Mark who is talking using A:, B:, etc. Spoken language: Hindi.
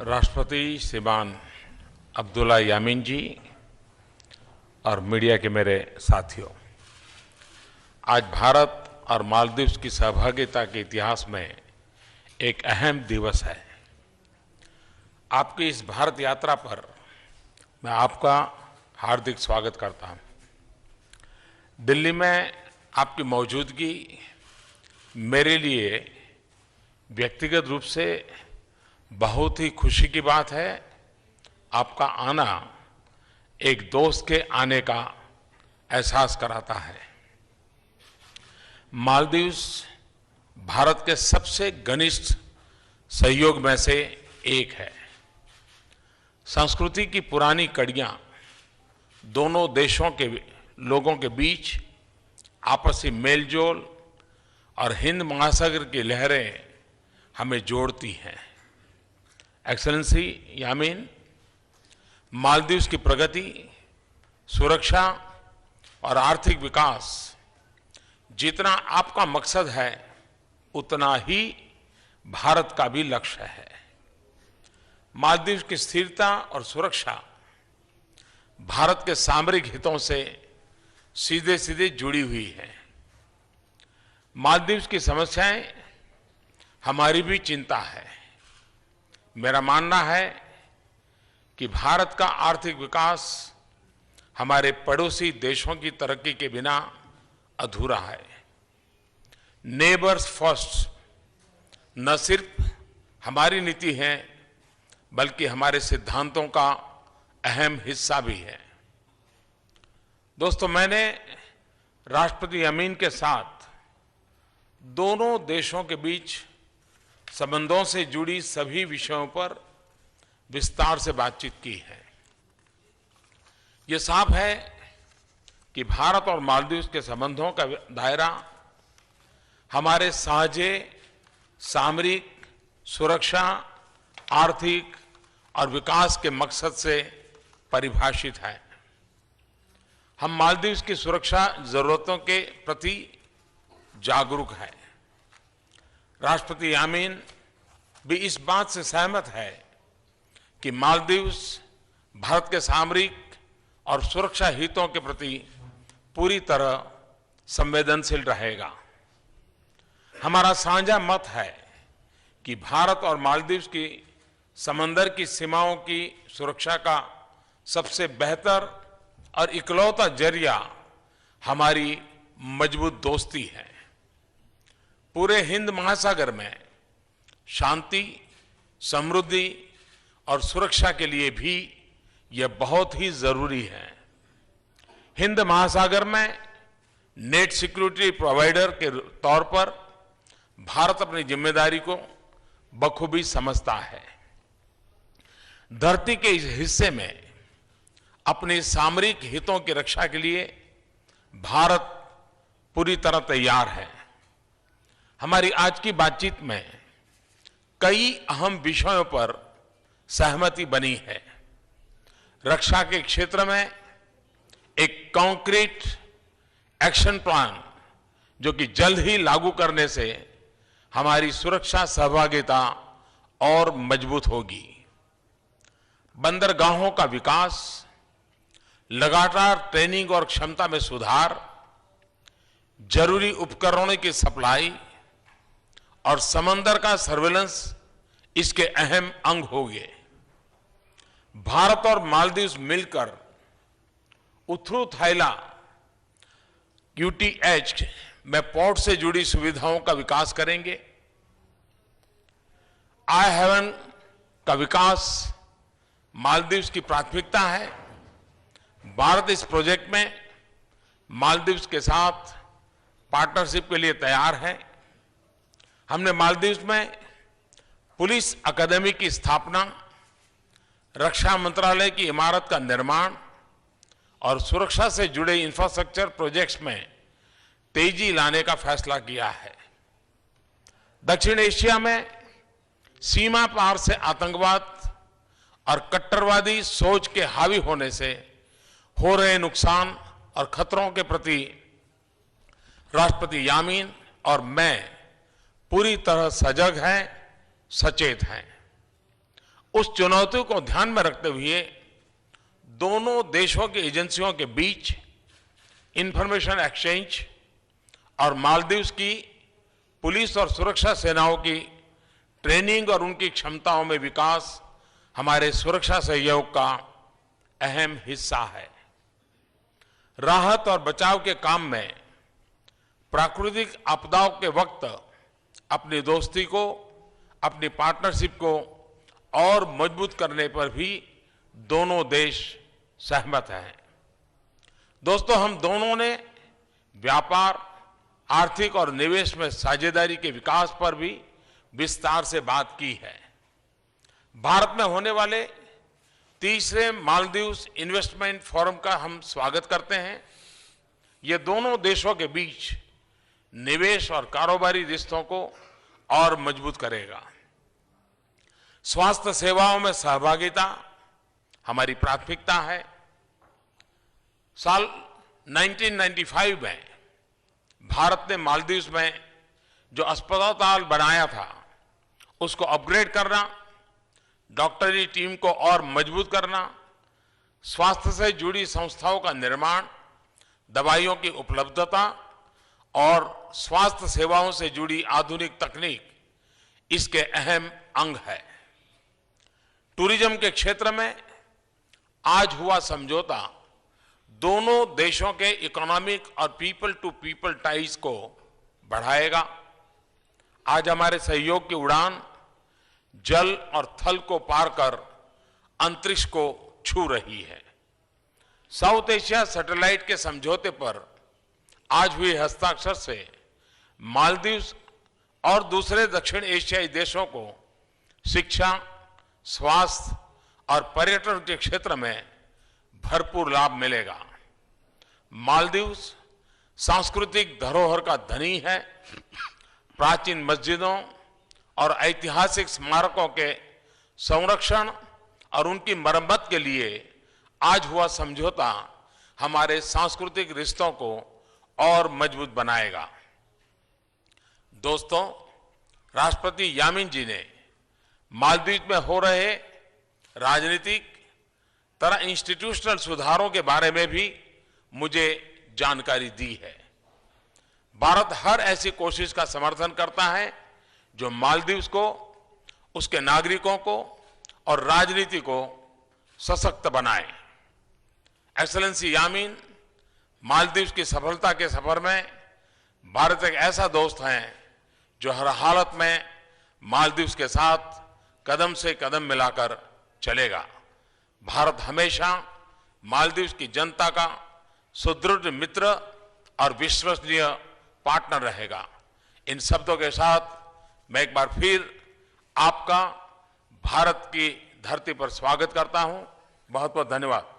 A: राष्ट्रपति श्रीमान अब्दुल्ला यामीन जी और मीडिया के मेरे साथियों, आज भारत और मालदीव की सहभागिता के इतिहास में एक अहम दिवस है। आपकी इस भारत यात्रा पर मैं आपका हार्दिक स्वागत करता हूं। दिल्ली में आपकी मौजूदगी मेरे लिए व्यक्तिगत रूप से बहुत ही खुशी की बात है। आपका आना एक दोस्त के आने का एहसास कराता है। मालदीव भारत के सबसे घनिष्ठ सहयोग में से एक है। संस्कृति की पुरानी कड़ियां दोनों देशों के लोगों के बीच आपसी मेलजोल और हिंद महासागर की लहरें हमें जोड़ती हैं। एक्सेलेंसी यामीन, मालदीव की प्रगति, सुरक्षा और आर्थिक विकास जितना आपका मकसद है, उतना ही भारत का भी लक्ष्य है। मालदीव की स्थिरता और सुरक्षा भारत के सामरिक हितों से सीधे सीधे जुड़ी हुई है। मालदीव की समस्याएं हमारी भी चिंता है। मेरा मानना है कि भारत का आर्थिक विकास हमारे पड़ोसी देशों की तरक्की के बिना अधूरा है। नेबर्स फर्स्ट न सिर्फ हमारी नीति है, बल्कि हमारे सिद्धांतों का अहम हिस्सा भी है। दोस्तों, मैंने राष्ट्रपति यामीन के साथ दोनों देशों के बीच संबंधों से जुड़ी सभी विषयों पर विस्तार से बातचीत की है। ये साफ है कि भारत और मालदीव के संबंधों का दायरा हमारे साझे सामरिक, सुरक्षा, आर्थिक और विकास के मकसद से परिभाषित है। हम मालदीव की सुरक्षा जरूरतों के प्रति जागरूक हैं। राष्ट्रपति यामीन भी इस बात से सहमत है कि मालदीव भारत के सामरिक और सुरक्षा हितों के प्रति पूरी तरह संवेदनशील रहेगा। हमारा साझा मत है कि भारत और मालदीव की समंदर की सीमाओं की सुरक्षा का सबसे बेहतर और इकलौता जरिया हमारी मजबूत दोस्ती है। पूरे हिंद महासागर में शांति, समृद्धि और सुरक्षा के लिए भी यह बहुत ही जरूरी है। हिंद महासागर में नेट सिक्योरिटी प्रोवाइडर के तौर पर भारत अपनी जिम्मेदारी को बखूबी समझता है। धरती के इस हिस्से में अपने सामरिक हितों की रक्षा के लिए भारत पूरी तरह तैयार है। हमारी आज की बातचीत में कई अहम विषयों पर सहमति बनी है। रक्षा के क्षेत्र में एक कॉन्क्रीट एक्शन प्लान जो कि जल्द ही लागू करने से हमारी सुरक्षा सहभागिता और मजबूत होगी। बंदरगाहों का विकास, लगातार ट्रेनिंग और क्षमता में सुधार, जरूरी उपकरणों की सप्लाई और समंदर का सर्वेलेंस इसके अहम अंग होंगे। भारत और मालदीव मिलकर उथरू थाइला यूटीएच में पोर्ट से जुड़ी सुविधाओं का विकास करेंगे। आई हेवन का विकास मालदीव की प्राथमिकता है। भारत इस प्रोजेक्ट में मालदीव के साथ पार्टनरशिप के लिए तैयार है। हमने मालदीव में पुलिस अकादमी की स्थापना, रक्षा मंत्रालय की इमारत का निर्माण और सुरक्षा से जुड़े इंफ्रास्ट्रक्चर प्रोजेक्ट्स में तेजी लाने का फैसला किया है। दक्षिण एशिया में सीमा पार से आतंकवाद और कट्टरवादी सोच के हावी होने से हो रहे नुकसान और खतरों के प्रति राष्ट्रपति यामीन और मैं पूरी तरह सजग हैं, सचेत हैं। उस चुनौती को ध्यान में रखते हुए दोनों देशों की एजेंसियों के बीच इंफॉर्मेशन एक्सचेंज और मालदीव्स की पुलिस और सुरक्षा सेनाओं की ट्रेनिंग और उनकी क्षमताओं में विकास हमारे सुरक्षा सहयोग का अहम हिस्सा है। राहत और बचाव के काम में प्राकृतिक आपदाओं के वक्त अपनी दोस्ती को, अपनी पार्टनरशिप को और मजबूत करने पर भी दोनों देश सहमत हैं। दोस्तों, हम दोनों ने व्यापार, आर्थिक और निवेश में साझेदारी के विकास पर भी विस्तार से बात की है। भारत में होने वाले तीसरे मालदीव्स इन्वेस्टमेंट फोरम का हम स्वागत करते हैं। ये दोनों देशों के बीच निवेश और कारोबारी रिश्तों को और मजबूत करेगा। स्वास्थ्य सेवाओं में सहभागिता हमारी प्राथमिकता है। साल 1995 में भारत ने मालदीव्स में जो अस्पताल बनाया था उसको अपग्रेड करना, डॉक्टरी टीम को और मजबूत करना, स्वास्थ्य से जुड़ी संस्थाओं का निर्माण, दवाइयों की उपलब्धता और स्वास्थ्य सेवाओं से जुड़ी आधुनिक तकनीक इसके अहम अंग है। टूरिज्म के क्षेत्र में आज हुआ समझौता दोनों देशों के इकोनॉमिक और पीपल टू पीपल टाइज को बढ़ाएगा। आज हमारे सहयोग की उड़ान जल और थल को पार कर अंतरिक्ष को छू रही है। साउथ एशिया सैटेलाइट के समझौते पर आज हुए हस्ताक्षर से मालदीव्स और दूसरे दक्षिण एशियाई देशों को शिक्षा, स्वास्थ्य और पर्यटन के क्षेत्र में भरपूर लाभ मिलेगा। मालदीव्स सांस्कृतिक धरोहर का धनी है। प्राचीन मस्जिदों और ऐतिहासिक स्मारकों के संरक्षण और उनकी मरम्मत के लिए आज हुआ समझौता हमारे सांस्कृतिक रिश्तों को और मजबूत बनाएगा। दोस्तों, राष्ट्रपति यामीन जी ने मालदीव में हो रहे राजनीतिक तरह इंस्टीट्यूशनल सुधारों के बारे में भी मुझे जानकारी दी है। भारत हर ऐसी कोशिश का समर्थन करता है जो मालदीव्स को, उसके नागरिकों को और राजनीति को सशक्त बनाए। एक्सेलेंसी यामीन मालदीव्स की सफलता के सफर में भारत एक ऐसा दोस्त है जो हर हालत में मालदीव्स के साथ कदम से कदम मिलाकर चलेगा। भारत हमेशा मालदीव्स की जनता का सुदृढ़ मित्र और विश्वसनीय पार्टनर रहेगा। इन शब्दों के साथ मैं एक बार फिर आपका भारत की धरती पर स्वागत करता हूं। बहुत बहुत धन्यवाद।